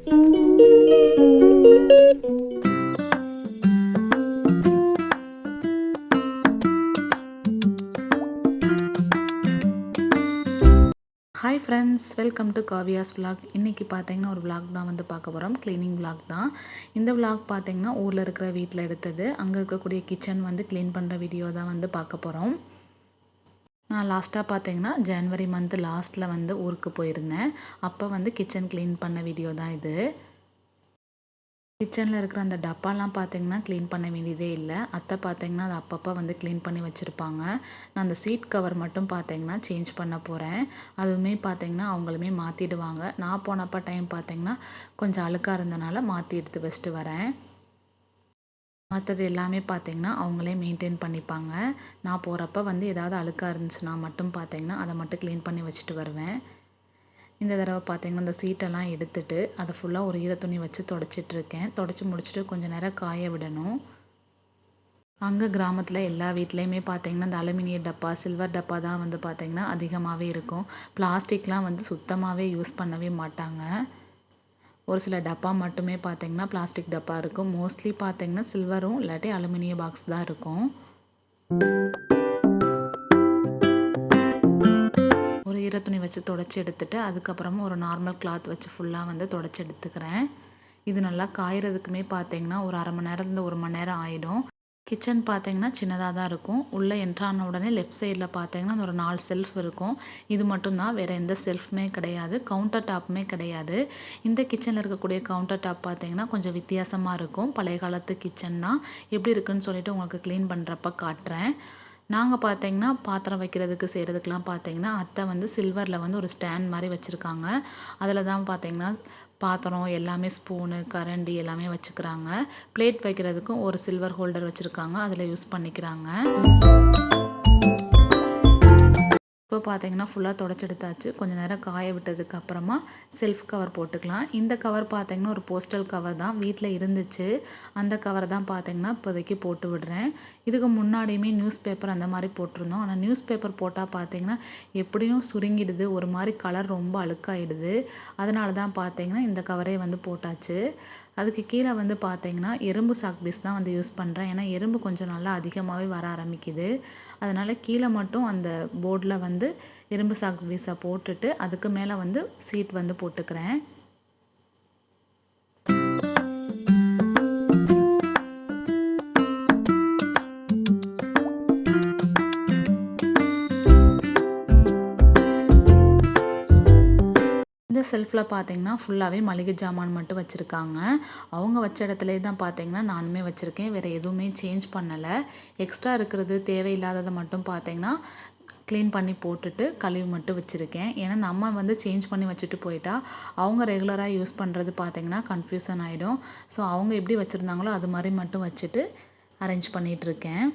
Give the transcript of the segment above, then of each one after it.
Hi friends, welcome to Kaviya's vlog. இன்றைக்கி பார்த்தீங்கன்னா ஒரு vlog தான் வந்து பார்க்க போகிறோம். க்ளீனிங் vlog தான். இந்த vlog பார்த்தீங்கன்னா ஊரில் இருக்கிற வீட்டில் எடுத்தது. அங்கே இருக்கக்கூடிய கிச்சன் வந்து க்ளீன் பண்ணுற வீடியோ தான் வந்து பார்க்க போகிறோம். நான் லாஸ்ட்டாக பார்த்தீங்கன்னா ஜனவரி மந்த் லாஸ்ட்டில் வந்து ஊருக்கு போயிருந்தேன். அப்போ வந்து கிச்சன் க்ளீன் பண்ண வீடியோ தான் இது. கிச்சனில் இருக்கிற அந்த டப்பாலாம் பார்த்தீங்கன்னா க்ளீன் பண்ண வேண்டியதே இல்லை. அத்தை பார்த்தீங்கன்னா அதை அப்பப்போ வந்து க்ளீன் பண்ணி வச்சுருப்பாங்க. நான் அந்த சீட் கவர் மட்டும் பார்த்தீங்கன்னா சேஞ்ச் பண்ண போகிறேன். அதுவுமே பார்த்தீங்கன்னா அவங்களுமே மாற்றிடுவாங்க. நான் போனப்போ டைம் பார்த்தீங்கன்னா கொஞ்சம் அழுக்காக இருந்தனால மாற்றி எடுத்து வச்சுட்டு வரேன். மற்றது எல்லாமே பார்த்தீங்கன்னா அவங்களே மெயின்டைன் பண்ணிப்பாங்க. நான் போகிறப்ப வந்து ஏதாவது அழுக்காக இருந்துச்சுன்னா மட்டும் பார்த்தீங்கன்னா அதை மட்டும் க்ளீன் பண்ணி வச்சுட்டு வருவேன். இந்த தடவை பார்த்தீங்கன்னா இந்த சீட்டெல்லாம் எடுத்துட்டு அதை ஃபுல்லாக ஒரு ஈரத்துணி வச்சு தொடச்சிட்ருக்கேன். தொடச்சி முடிச்சுட்டு கொஞ்சம் நேரம் காய விடணும். அங்கே கிராமத்தில் எல்லா வீட்லேயுமே பார்த்தீங்கன்னா இந்த அலுமினிய டப்பா, சில்வர் டப்பா தான் வந்து பார்த்தீங்கன்னா அதிகமாகவே இருக்கும். பிளாஸ்டிக்லாம் வந்து சுத்தமாகவே யூஸ் பண்ணவே மாட்டாங்க. ஒரு சில டப்பா மட்டுமே பார்த்தீங்கன்னா பிளாஸ்டிக் டப்பா இருக்கும். மோஸ்ட்லி பார்த்தீங்கன்னா சில்வரும் இல்லாட்டி அலுமினிய பாக்ஸ் தான் இருக்கும். ஒரு ஈரத்துணி வச்சு தொடச்சி எடுத்துட்டு அதுக்கப்புறமா ஒரு நார்மல் கிளாத் வச்சு ஃபுல்லாக வந்து தொடச்சி எடுத்துக்கிறேன். இது நல்லா காயறதுக்குமே பார்த்தீங்கன்னா ஒரு அரை மணி நேரத்துலேருந்து 1 மணி நேரம் ஆகிடும். கிச்சன் பார்த்தீங்கன்னா சின்னதாக தான் இருக்கும். உள்ளே என்ட்ரான உடனே லெஃப்ட் சைடில் பார்த்தீங்கன்னா ஒரு 4 செல்ஃப் இருக்கும். இது மட்டும்தான், வேறு எந்த செல்ஃப்மே கிடையாது. கவுண்டர் டாப்புமே கிடையாது. இந்த கிச்சனில் இருக்கக்கூடிய கவுண்டர் டாப் பார்த்தீங்கன்னா கொஞ்சம் வித்தியாசமாக இருக்கும். பழைய காலத்து கிச்சன் தான். எப்படி இருக்குன்னு சொல்லிட்டு உங்களுக்கு க்ளீன் பண்ணுறப்ப காட்டுறேன். நாங்கள் பார்த்தீங்கன்னா பாத்திரம் வைக்கிறதுக்கு செய்கிறதுக்கெலாம் பார்த்தீங்கன்னா அத்தை வந்து சில்வரில் வந்து ஒரு ஸ்டாண்ட் மாதிரி வச்சுருக்காங்க. அதில் தான் பார்த்தீங்கன்னா பாத்திரம் எல்லாமே ஸ்பூனு, கரண்டி எல்லாமே வச்சுக்கிறாங்க. பிளேட் வைக்கிறதுக்கும் ஒரு சில்வர் ஹோல்டர் வச்சுருக்காங்க. அதில் யூஸ் பண்ணிக்கிறாங்க. இப்போ பார்த்தீங்கன்னா ஃபுல்லாக தொடச்செடுத்தாச்சு. கொஞ்சம் நேரம் காய விட்டதுக்கு அப்புறமா செல்ஃப் கவர் போட்டுக்கலாம். இந்த கவர் பார்த்தீங்கன்னா ஒரு போஸ்டல் கவர் தான் வீட்டில் இருந்துச்சு. அந்த கவர் தான் பார்த்தீங்கன்னா இப்போதைக்கு போட்டு விடுறேன். இதுக்கு முன்னாடியுமே நியூஸ் பேப்பர் அந்த மாதிரி போட்டிருந்தோம். ஆனால் நியூஸ் பேப்பர் போட்டால் பார்த்தீங்கன்னா எப்படியும் சுருங்கிடுது, ஒரு மாதிரி கலர் ரொம்ப அழுக்காயிடுது. அதனால தான் பார்த்தீங்கன்னா இந்த கவரே வந்து போட்டாச்சு. அதுக்கு கீழே வந்து பார்த்தீங்கன்னா எறும்பு சாக் பீஸ் தான் வந்து யூஸ் பண்ணுறேன். ஏன்னா எறும்பு கொஞ்சம் நல்லா அதிகமாகவே வர ஆரம்பிக்குது. அதனால் கீழே மட்டும் அந்த போர்டில் வந்து எறும்பு சாக் பீஸை போட்டுட்டு அதுக்கு மேலே வந்து சீட் வந்து போட்டுக்கிறேன். இந்த செல்ஃபில் பார்த்தீங்கன்னா ஃபுல்லாகவே மளிகை ஜாமான் மட்டும் வச்சுருக்காங்க. அவங்க வச்ச இடத்துலே தான் பார்த்தீங்கன்னா நானுமே வச்சுருக்கேன். வேறு எதுவுமே சேஞ்ச் பண்ணலை. எக்ஸ்ட்ரா இருக்கிறது தேவையில்லாததை மட்டும் பார்த்தீங்கன்னா க்ளீன் பண்ணி போட்டுட்டு கழுவி மட்டும் வச்சுருக்கேன். ஏன்னா நம்ம வந்து சேஞ்ச் பண்ணி வச்சுட்டு போயிட்டா அவங்க ரெகுலராக யூஸ் பண்ணுறது பார்த்தீங்கன்னா கன்ஃபியூஷன் ஆகிடும். ஸோ அவங்க எப்படி வச்சுருந்தாங்களோ அது மாதிரி மட்டும் வச்சுட்டு அரேஞ்ச் பண்ணிகிட்ருக்கேன்.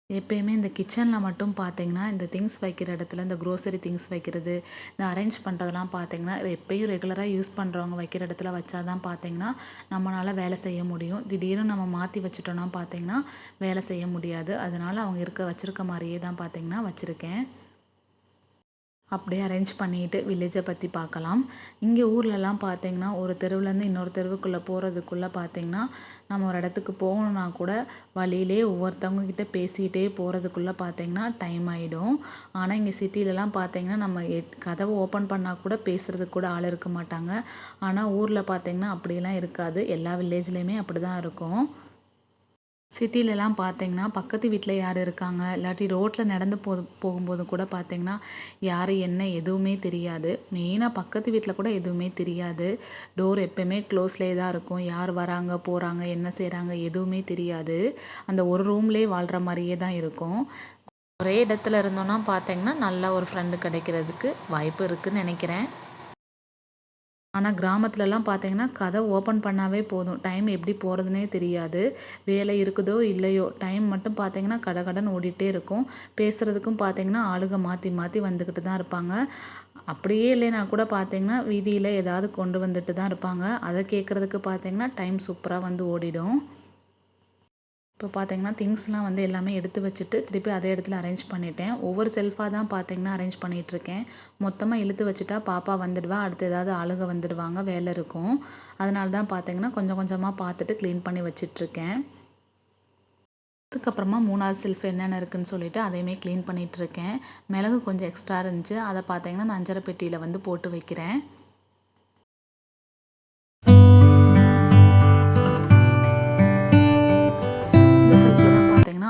எப்பயுமே இந்த கிச்சனில் மட்டும் பார்த்தீங்கன்னா இந்த திங்ஸ் வைக்கிற இடத்துல இந்த க்ரோசரி திங்ஸ் வைக்கிறது, இந்த அரேஞ்ச் பண்ணுறதெல்லாம் பார்த்தீங்கன்னா எப்பயும் ரெகுலராக யூஸ் பண்ணுறவங்க வைக்கிற இடத்துல வச்சா தான் பார்த்தீங்கன்னா நம்மளால் வேலை செய்ய முடியும். திடீர்னு நம்ம மாற்றி வச்சுட்டோன்னா பார்த்தீங்கன்னா வேலை செய்ய முடியாது. அதனால் அவங்க வச்சுருக்க மாதிரியே தான் பார்த்தீங்கன்னா வச்சுருக்கேன். அப்படியே அரேஞ்ச் பண்ணிட்டு வில்லேஜை பற்றி பார்க்கலாம். இங்கே ஊர்லலாம் பார்த்தீங்கன்னா ஒரு தெருவுலேருந்து இன்னொரு தெருவுக்குள்ளே போகிறதுக்குள்ளே பார்த்தீங்கன்னா நம்ம ஒரு இடத்துக்கு போகணுன்னா கூட வழியிலே ஒவ்வொருத்தவங்கக்கிட்ட பேசிகிட்டே போகிறதுக்குள்ளே பார்த்தீங்கன்னா டைம் ஆகிடும். ஆனால் இங்கே சிட்டிலலாம் பார்த்தீங்கன்னா நம்ம கதவை ஓப்பன் பண்ணால் கூட பேசுகிறதுக்கு கூட ஆள் இருக்க மாட்டாங்க. ஆனால் ஊரில் பார்த்தீங்கன்னா அப்படியெல்லாம் இருக்காது. எல்லா வில்லேஜ்லேயுமே அப்படி தான் இருக்கும். சிட்டிலலாம் பார்த்தீங்கன்னா பக்கத்து வீட்டில் யார் இருக்காங்க, இல்லாட்டி ரோட்டில் நடந்து போகும்போது கூட பார்த்தீங்கன்னா யார் என்ன எதுவுமே தெரியாது. மெயினாக பக்கத்து வீட்டில் கூட எதுவுமே தெரியாது. டோர் எப்போயுமே க்ளோஸ்லேயே தான் இருக்கும். யார் வராங்க போகிறாங்க என்ன செய்கிறாங்க எதுவுமே தெரியாது. அந்த ஒரு ரூம்லேயே வாழ்கிற மாதிரியே தான் இருக்கும். ஒரே இடத்துல இருந்தோன்னா பார்த்தீங்கன்னா நல்ல ஒரு ஃப்ரெண்டு கிடைக்கிறதுக்கு வாய்ப்பு இருக்குதுன்னு நினைக்கிறேன். ஆனால் கிராமத்துலலாம் பார்த்தீங்கன்னா கதவை ஓப்பன் பண்ணாவே போதும். டைம் எப்படி போகிறதுனே தெரியாது. வேலை இருக்குதோ இல்லையோ டைம் மட்டும் பார்த்தீங்கன்னா கடகடன்னு ஓடிட்டே இருக்கும். பேசுகிறதுக்கும் பார்த்தீங்கன்னா ஆளுங்க மாற்றி மாற்றி வந்துக்கிட்டு தான் இருப்பாங்க. அப்படியே இல்லைனா கூட பார்த்தீங்கன்னா வீதியில் ஏதாவது கொண்டு வந்துட்டு தான் இருப்பாங்க. அதை கேட்குறதுக்கு பார்த்தீங்கன்னா டைம் சூப்பராக வந்து ஓடிடும். இப்போ பார்த்தீங்கன்னா திங்ஸ்லாம் வந்து எல்லாமே எடுத்து வச்சுட்டு திருப்பி அதே இடத்துல அரேஞ்ச் பண்ணிட்டேன். ஒவ்வொரு செல்ஃபாக தான் பார்த்தீங்கன்னா அரேஞ்ச் பண்ணிகிட்ருக்கேன். மொத்தமாக இழுத்து வச்சுட்டா பாப்பா வந்துடுவா. அடுத்து ஏதாவது ஆளுக வந்துடுவாங்க, வேலை இருக்கும். அதனால தான் பார்த்தீங்கன்னா கொஞ்சம் கொஞ்சமாக பார்த்துட்டு க்ளீன் பண்ணி வச்சிட்ருக்கேன். அதுக்கப்புறமா 3வது செல்ஃப் என்னென்ன இருக்குதுன்னு சொல்லிவிட்டு அதையுமே க்ளீன் பண்ணிகிட்ருக்கேன். மிளகு கொஞ்சம் எக்ஸ்ட்ரா இருந்துச்சு. அதை பார்த்தீங்கன்னா அந்த அஞ்சரை பெட்டியில் வந்து போட்டு வைக்கிறேன்.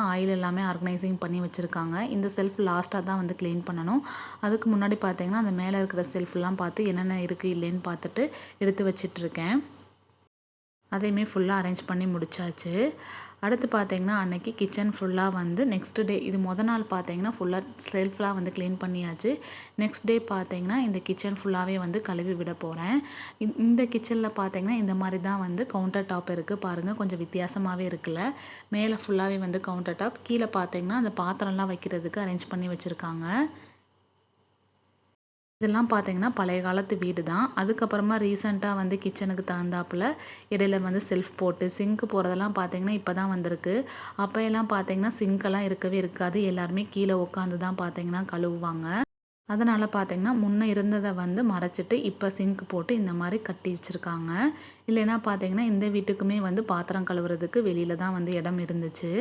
ஆயில் எல்லாமே ஆர்கனைசிங் பண்ணி வச்சுருக்காங்க. இந்த செல்ஃப் லாஸ்ட்டாக தான் வந்து க்ளீன் பண்ணணும். அதுக்கு முன்னாடி பார்த்தீங்கன்னா அந்த மேலே இருக்கிற செல்ஃப்லாம் பார்த்து என்னென்ன இருக்குது இல்லைன்னு பார்த்துட்டு எடுத்து வச்சிட்ருக்கேன். அதையுமே ஃபுல்லாக அரேஞ்ச் பண்ணி முடிச்சாச்சு. அடுத்து பார்த்தீங்கன்னா அன்றைக்கி கிச்சன் ஃபுல்லாக வந்து நெக்ஸ்ட் டே இது நாள் பார்த்தீங்கன்னா ஃபுல்லாக செல்ஃப்லாம் வந்து க்ளீன் பண்ணியாச்சு. நெக்ஸ்ட் டே பார்த்தீங்கன்னா இந்த கிச்சன் ஃபுல்லாகவே வந்து கழுவி விட போகிறேன். இந்த கிச்சனில் பார்த்தீங்கன்னா இந்த மாதிரி தான் வந்து கவுண்டர் டாப் இருக்குது பாருங்கள். கொஞ்சம் வித்தியாசமாகவே இருக்குல்ல. மேலே ஃபுல்லாகவே வந்து கவுண்டர் டாப், கீழே பார்த்தீங்கன்னா அந்த பாத்திரம்லாம் வைக்கிறதுக்கு அரேஞ்ச் பண்ணி வச்சுருக்காங்க. இதெல்லாம் பார்த்தீங்கன்னா பழைய காலத்து வீடு தான். அதுக்கப்புறமா ரீசெண்டாக வந்து கிச்சனுக்கு தகுந்தாப்பில் இடையில வந்து செல்ஃப் போட்டு சிங்க்கு போகிறதெல்லாம் பார்த்தீங்கன்னா இப்போ தான் வந்திருக்கு. அப்போயெல்லாம் பார்த்தீங்கன்னா சிங்க்கெல்லாம் இருக்கவே இருக்காது. எல்லாருமே கீழே உட்காந்து தான் பார்த்தீங்கன்னா கழுவுவாங்க. அதனால் பார்த்தீங்கன்னா முன்னே இருந்ததை வந்து மறைச்சிட்டு இப்போ சிங்க் போட்டு இந்த மாதிரி கட்டி வச்சுருக்காங்க. இல்லைன்னா பார்த்தீங்கன்னா இந்த வீட்டுக்குமே வந்து பாத்திரம் கழுவுறதுக்கு வெளியில் தான் வந்து இடம் இருந்துச்சு.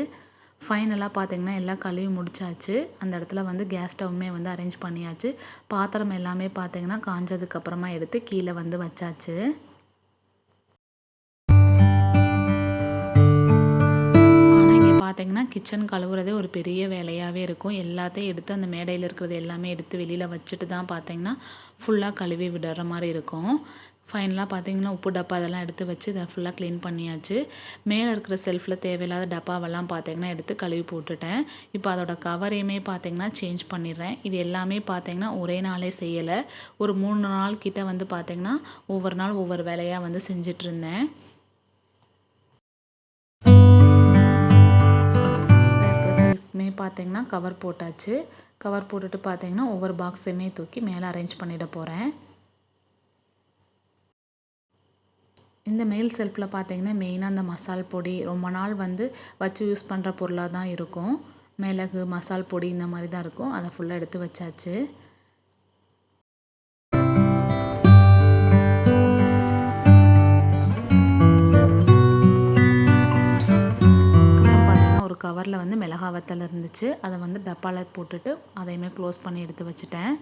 ஃபைனலாக பார்த்தீங்கன்னா எல்லாம் கழுவி முடிச்சாச்சு. அந்த இடத்துல வந்து கேஸ் ஸ்டவ்வுமே வந்து அரேஞ்ச் பண்ணியாச்சு. பாத்திரம் எல்லாமே பார்த்தீங்கன்னா காஞ்சதுக்கப்புறமா எடுத்து கீழே வந்து வச்சாச்சு. ஆனால் இங்கே பார்த்தீங்கன்னா கிச்சன் கழுவுறதே ஒரு பெரிய வேலையாகவே இருக்கும். எல்லாத்தையும் எடுத்து அந்த மேடையில் இருக்கிறது எல்லாமே எடுத்து வெளியில் வச்சுட்டு தான் பார்த்தீங்கன்னா ஃபுல்லாக கழுவி விடுற மாதிரி இருக்கும். ஃபைனலாக பார்த்தீங்கன்னா உப்பு டப்பா அதெல்லாம் எடுத்து வச்சு இதை ஃபுல்லாக க்ளீன் பண்ணியாச்சு. மேலே இருக்கிற செல்ஃபில் தேவையில்லாத டப்பாவெல்லாம் பார்த்தீங்கன்னா எடுத்து கழுவி போட்டுட்டேன். இப்போ அதோட கவரையுமே பார்த்தீங்கன்னா சேஞ்ச் பண்ணிடுறேன். இது எல்லாமே பார்த்தீங்கன்னா ஒரே நாளே செய்யலை. ஒரு 3 நாள் கிட்ட வந்து பார்த்தீங்கன்னா ஒவ்வொரு நாள் ஒவ்வொரு வேலையாக வந்து செஞ்சிட்ருந்தேன். செல்ஃப்மே பார்த்தீங்கன்னா கவர் போட்டாச்சு. கவர் போட்டுட்டு பார்த்தீங்கன்னா ஒவ்வொரு பாக்ஸையுமே தூக்கி மேலே அரேஞ்ச் பண்ணிட போகிறேன். இந்த மேல் செல்ஃபில் பார்த்தீங்கன்னா மெயினாக அந்த மசால் பொடி ரொம்ப நாள் வந்து வச்சு யூஸ் பண்ணுற பொருளாக தான் இருக்கும். மிளகு, மசால் பொடி இந்த மாதிரி தான் இருக்கும். அதை ஃபுல்லாக எடுத்து வச்சாச்சு. அப்புறம் பார்த்தீங்கன்னா ஒரு கவரில் வந்து மிளகா வத்தல் இருந்துச்சு. அதை வந்து டப்பாவில் போட்டுட்டு அதையுமே க்ளோஸ் பண்ணி எடுத்து வச்சுட்டேன்.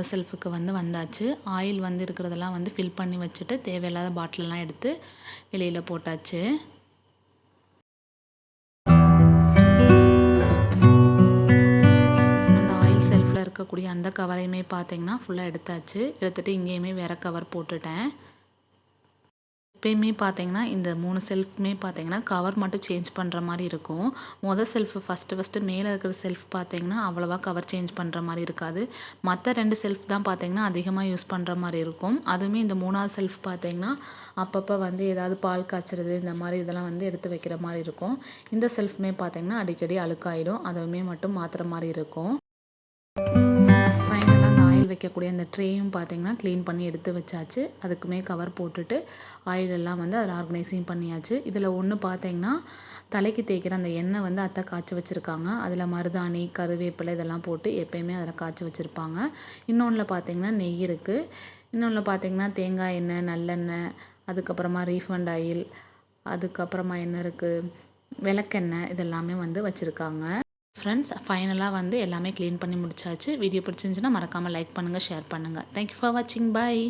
செல்ஃபுக்கு வந்து வந்தாச்சு. ஆயில் வந்து இருக்கிறதெல்லாம் வந்து ஃபில் பண்ணி வச்சுட்டு தேவையில்லாத பாட்டிலெல்லாம் எடுத்து வெளியில் போட்டாச்சு. அந்த ஆயில் செல்ஃபில் இருக்கக்கூடிய அந்த கவரையுமே பார்த்தீங்கன்னா ஃபுல்லாக எடுத்தாச்சு. எடுத்துகிட்டு இங்கேயுமே வேறு கவர் போட்டுட்டேன். எப்பயுமே பார்த்தீங்கன்னா இந்த 3 செல்ஃப்மே பார்த்தீங்கன்னா கவர் மட்டும் சேஞ்ச் பண்ணுற மாதிரி இருக்கும். செல்ஃபு ஃபஸ்ட்டு மேலே இருக்கிற செல்ஃப் பார்த்தீங்கன்னா அவ்வளோவா கவர் சேஞ்ச் பண்ணுற மாதிரி இருக்காது. மற்ற 2 செல்ஃப் தான் பார்த்தீங்கன்னா அதிகமாக யூஸ் பண்ணுற மாதிரி இருக்கும். அதுவுமே இந்த 3வது செல்ஃப் பார்த்தீங்கன்னா அப்பப்போ வந்து ஏதாவது பால் காய்ச்சறது இந்த மாதிரி இதெல்லாம் வந்து எடுத்து வைக்கிற மாதிரி இருக்கும். இந்த செல்ஃப்மே பார்த்தீங்கன்னா அடிக்கடி அழுக்காயிடும். அதுவுமே மட்டும் மாற்றுற மாதிரி இருக்கும். வைக்கக்கூடிய அந்த ட்ரேயும் பார்த்தீங்கன்னா க்ளீன் பண்ணி எடுத்து வச்சாச்சு. அதுக்குமே கவர் போட்டுட்டு ஆயில் எல்லாம் வந்து அதில் ஆர்கனைசிங் பண்ணியாச்சு. இதில் ஒன்று பார்த்தீங்கன்னா தலைக்கு தேய்க்கிற அந்த எண்ணெய் வந்து அத்தை காய்ச்சி வச்சுருக்காங்க. அதில் மருதாணி, கருவேப்பிலை இதெல்லாம் போட்டு எப்பயுமே அதில் காய்ச்சி வச்சுருப்பாங்க. இன்னொன்றில் பார்த்தீங்கன்னா நெய் இருக்குது. இன்னொன்றில் பார்த்தீங்கன்னா தேங்காய் எண்ணெய், நல்லெண்ணெய், அதுக்கப்புறமா ரீஃபண்ட் ஆயில், அதுக்கப்புறமா என்ன இருக்குது விளக்கெண்ணெய் இதெல்லாமே வந்து வச்சுருக்காங்க. ஃப்ரெண்ட்ஸ் ஃபைனலாக வந்து எல்லாமே க்ளீன் பண்ணி முடிச்சாச்சு. வீடியோ பிடிச்சிருந்துச்சுன்னா மறக்காமல் லைக் பண்ணுங்கள், ஷேர் பண்ணுங்கள். தேங்க்யூ ஃபார் வாட்சிங். பாய்.